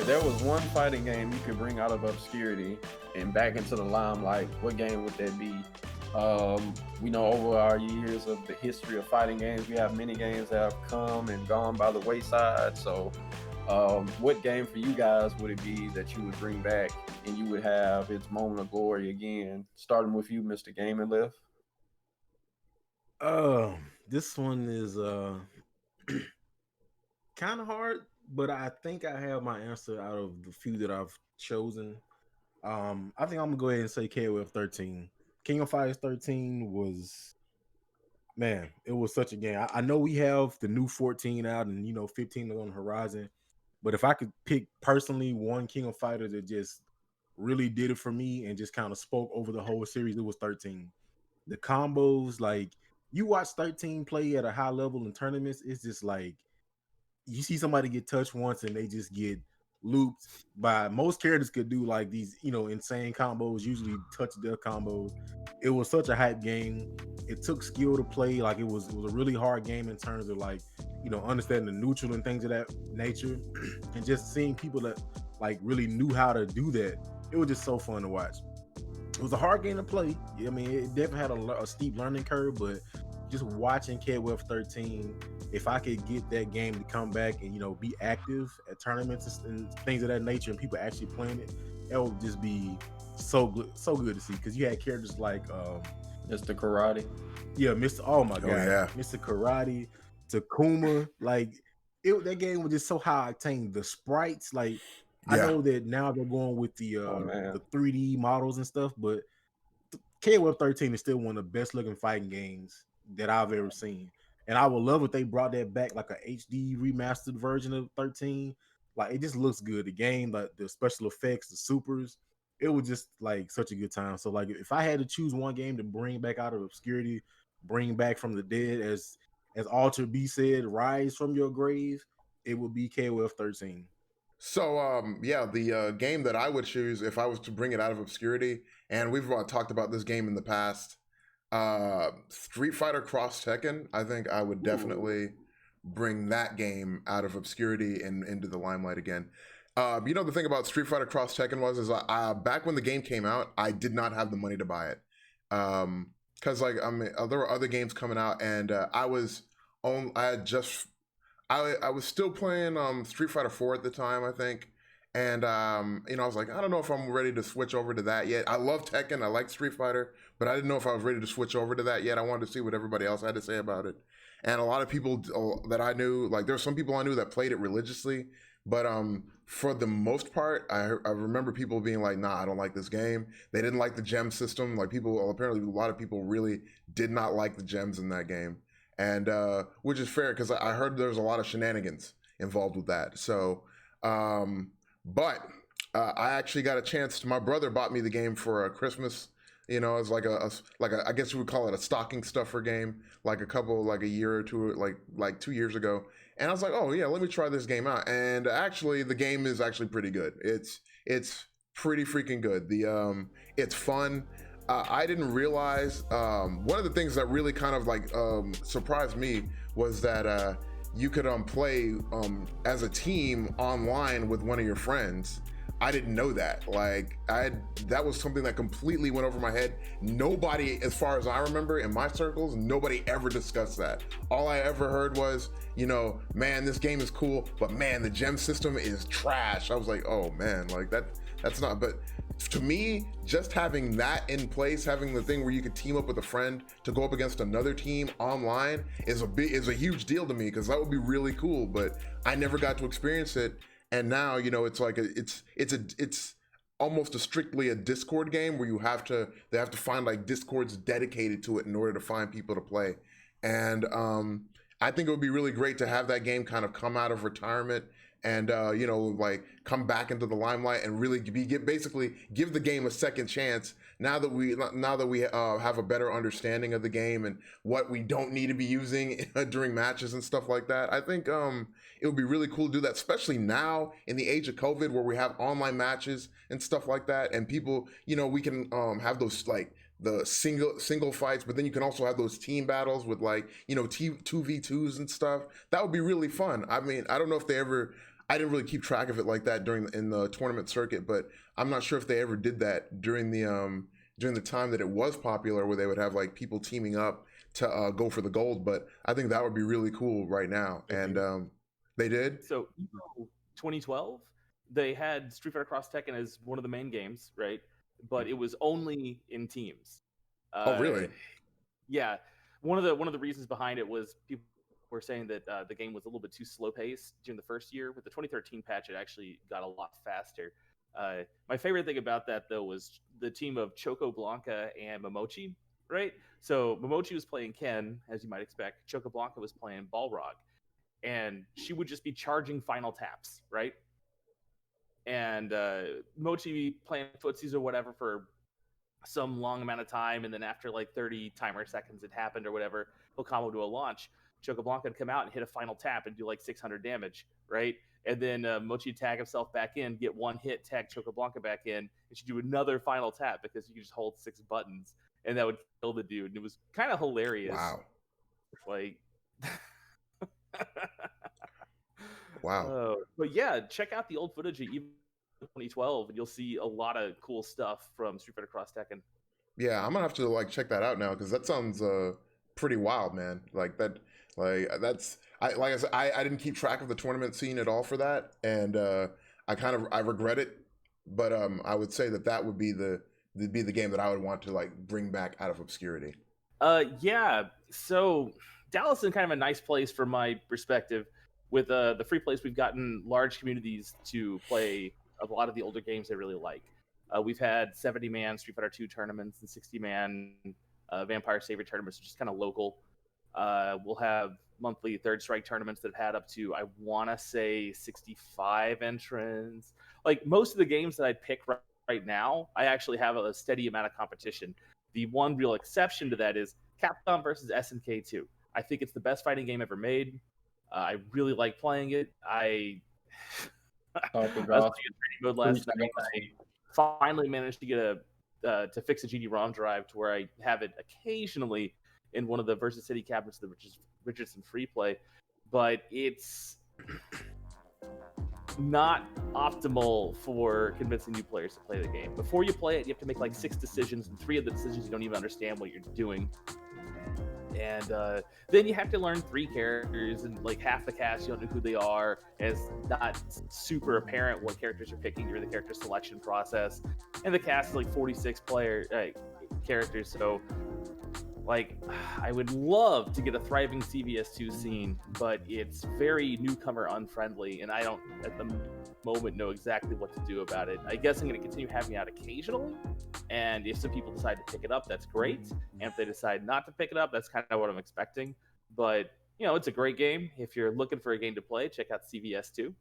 If there was one fighting game you could bring out of obscurity and back into the limelight, what game would that be? We know over our years of the history of fighting games, we have many games that have come and gone by the wayside. So, what game for you guys would it be that you would bring back and you would have its moment of glory again? Starting with you, Mr. Game and Live. This one is kind of hard, but I think I have my answer out of the few that I've chosen. I think I'm gonna go ahead and say KOF 13. King of Fighters 13 was, man, it was such a game. I know we have the new 14 out and 15 is on the horizon, but if I could pick personally one King of Fighters that just really did it for me and just kind of spoke over the whole series, it was 13. The combos, like you watch 13 play at a high level in tournaments, it's just like you see somebody get touched once and they just get looped by most characters could do like these, insane combos, usually touch death combos. It was such a hype game. It took skill to play. Like it was a really hard game in terms of like, understanding the neutral and things of that nature. And just seeing people that like really knew how to do that. It was just so fun to watch. It was a hard game to play. I mean, it definitely had a steep learning curve, but just watching KWF 13, if I could get that game to come back and be active at tournaments and things of that nature, and people actually playing it, that would just be so good to see. Because you had characters like Mr. Karate. yeah, Mr. Oh my Oh god, yeah. Mr. Karate, Takuma, like that game was just so high octane. The sprites, like I Yeah. know that now they're going with Oh man. the 3D models and stuff, but KOF 13 is still one of the best looking fighting games that I've ever seen. And I would love if they brought that back, like a HD remastered version of 13. Like it just looks good. The game, like the special effects, the supers, it was just like such a good time. So like if I had to choose one game to bring back out of obscurity, bring back from the dead, as Alter B said, rise from your grave, it would be KOF 13. So yeah, the game that I would choose if I was to bring it out of obscurity, and we've talked about this game in the past, Street Fighter Cross Tekken. I think I would Ooh. definitely bring that game out of obscurity and into the limelight again. The thing about Street Fighter Cross Tekken was is back when the game came out, I did not have the money to buy it, because there were other games coming out, and I had just I was still playing Street Fighter 4 at the time, I think. And I was like, I don't know if I'm ready to switch over to that yet. I love Tekken, I like Street Fighter, but I didn't know if I was ready to switch over to that yet. I wanted to see what everybody else had to say about it. And a lot of people that I knew, like there were some people I knew that played it religiously, but for the most part, I remember people being like, "Nah, I don't like this game." They didn't like the gem system. Like apparently, a lot of people really did not like the gems in that game, and which is fair because I heard there's a lot of shenanigans involved with that. So, but I actually got a chance. My brother bought me the game for Christmas. It's like a I guess you would call it a stocking stuffer game, like a year or two, like 2 years ago. And I was like, oh yeah, let me try this game out. And actually, the game is actually pretty good. It's pretty freaking good. It's fun. I didn't realize one of the things that really kind of like surprised me was that you could play as a team online with one of your friends. I didn't know that. That was something that completely went over my head. Nobody, as far as I remember, in my circles, nobody ever discussed that. All I ever heard was, man, this game is cool, but man, the gem system is trash. I was like, oh man, like that's not. But to me, just having that in place, having the thing where you could team up with a friend to go up against another team online is a huge deal to me because that would be really cool. But I never got to experience it, and now it's like it's almost strictly a Discord game where they have to find like Discords dedicated to it in order to find people to play, and I think it would be really great to have that game kind of come out of retirement and like come back into the limelight and really basically give the game a second chance now that we have a better understanding of the game and what we don't need to be using during matches and stuff like that. I think it would be really cool to do that, especially now in the age of COVID where we have online matches and stuff like that, and people, we can have those like the single fights, but then you can also have those team battles with like 2v2s and stuff. That would be really fun. I mean, I don't know if they ever I didn't really keep track of it like that in the tournament circuit, but I'm not sure if they ever did that during the time that it was popular, where they would have like people teaming up to go for the gold. But I think that would be really cool right now, and they did. So 2012, they had Street Fighter Cross Tekken as one of the main games, right? But it was only in teams. Oh, really? Yeah. One of the reasons behind it was people were saying that the game was a little bit too slow paced during the first year. With the 2013 patch, it actually got a lot faster. My favorite thing about that, though, was the team of Choco Blanca and Momochi, right? So Momochi was playing Ken, as you might expect. Choco Blanca was playing Balrog. And she would just be charging final taps, right? And Mochi playing footsies or whatever for some long amount of time, and then after like 30 timer seconds it happened or whatever, he'll combo to a launch. Chocoblanca would come out and hit a final tap and do like 600 damage, right? And then Mochi would tag himself back in, get one hit, tag Chocoblanca back in, and she'd do another final tap because you could just hold 6 buttons, and that would kill the dude. And it was kind of hilarious. Wow. Like... Wow. But yeah, check out the old footage of even 2012, and you'll see a lot of cool stuff from Street Fighter Cross Tekken. Yeah, I'm gonna have to like check that out now, because that sounds pretty wild, man. Like that, that's I said, I didn't keep track of the tournament scene at all for that, and I regret it, but I would say that would be the game that I would want to like bring back out of obscurity. Yeah. So Dallas is kind of a nice place from my perspective. With the free plays, we've gotten large communities to play a lot of the older games they really like. We've had 70-man Street Fighter 2 tournaments and 60-man Vampire Savior tournaments, which is kind of local. We'll have monthly Third Strike tournaments that have had up to, I want to say, 65 entrants. Like most of the games that I'd pick right now, I actually have a steady amount of competition. The one real exception to that is Capcom versus SNK 2. I think it's the best fighting game ever made. I really like playing it. I was playing training mode last night. I finally managed to get to fix a GD-ROM drive to where I have it occasionally in one of the Versus City cabinets, which is Richardson free play, but it's not optimal for convincing new players to play the game. Before you play it, you have to make like 6 decisions, and 3 of the decisions you don't even understand what you're doing. And then you have to learn 3 characters, and like half the cast, you don't know who they are. And it's not super apparent what characters you're picking during the character selection process. And the cast is like 46 characters. So like, I would love to get a thriving CVS2 scene, but it's very newcomer unfriendly, and I don't at the moment know exactly what to do about it. I guess I'm going to continue having it out occasionally, and if some people decide to pick it up, that's great. And if they decide not to pick it up, that's kind of what I'm expecting. But you know, it's a great game. If you're looking for a game to play, check out CVS2.